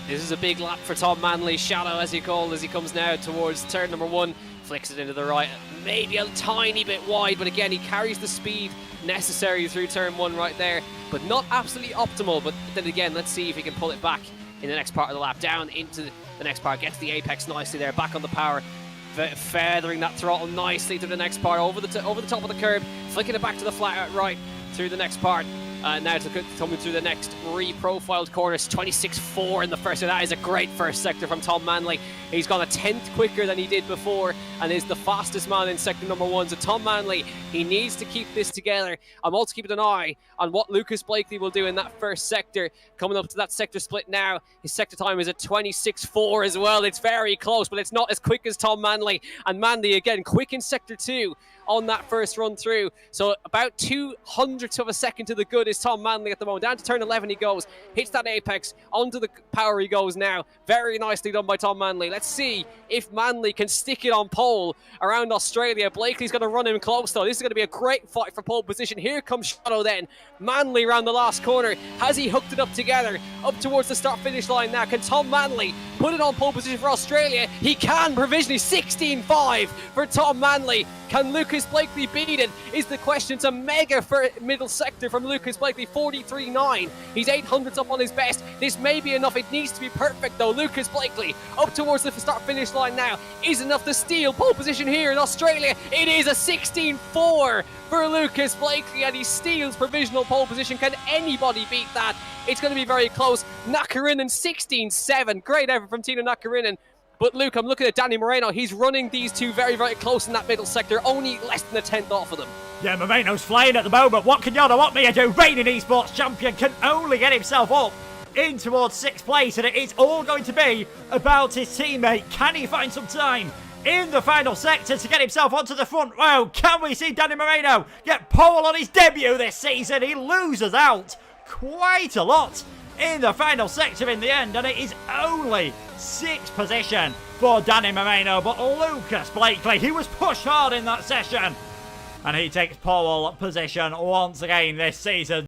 This is a big lap for Tom Manley. Shadow, as he called, as he comes now towards turn number 1. Flicks it into the right, maybe a tiny bit wide, but again, he carries the speed necessary through turn 1 right there, but not absolutely optimal. But then again, let's see if he can pull it back in the next part of the lap. Down into the next part, gets the apex nicely there, back on the power, feathering that throttle nicely to the next part, over the top of the curb, flicking it back to the flat out right through the next part. Now coming through the next re-profiled corners, 26.4 in the first. So that is a great first sector from Tom Manley. He's gone a 10th quicker than he did before and is the fastest man in sector number 1. So Tom Manley, he needs to keep this together. I'm also keeping an eye on what Lucas Blakeley will do in that first sector. Coming up to that sector split now, his sector time is at 26.4 as well. It's very close, but it's not as quick as Tom Manley. And Manley, again, quick in sector 2 on that first run through. So about 200ths of a second to the good is Tom Manley at the moment. Down to turn 11 he goes, hits that apex, onto the power he goes now. Very nicely done by Tom Manley. Let's see if Manley can stick it on pole around Australia. Blakeley's going to run him close though. This is going to be a great fight for pole position. Here comes Shadow then. Manley around the last corner. Has he hooked it up together? Up towards the start-finish line now. Can Tom Manley put it on pole position for Australia? He can provisionally. 16.5 for Tom Manley. Can Lucas Blakeley beat it? Is the question. It's a mega for middle sector from Lucas Blakeley. 43.9. He's 800ths up on his best. This may be enough. It needs to be perfect though. Lucas Blakeley up towards the start-finish line now. Is enough to steal pole position here in Australia. It is a 16.4 for Lucas Blakeley, and he steals provisional pole position. Can anybody beat that? It's going to be very close. Nakarinen 16.7. Great effort from Tino Nakarinen. But Luke, I'm looking at Danny Moreno. He's running these two very, very close in that middle sector. Only less than a 10th off of them. Yeah, Moreno's flying at the moment. What can Yoda want me to do? Reigning esports champion can only get himself up in towards 6th place, and it is all going to be about his teammate. Can he find some time in the final sector to get himself onto the front row? Can we see Danny Moreno get pole on his debut this season? He loses out quite a lot in the final sector in the end, and it is only 6th position for Danny Moreno. But Lucas Blakeley, he was pushed hard in that session, and he takes pole position once again this season.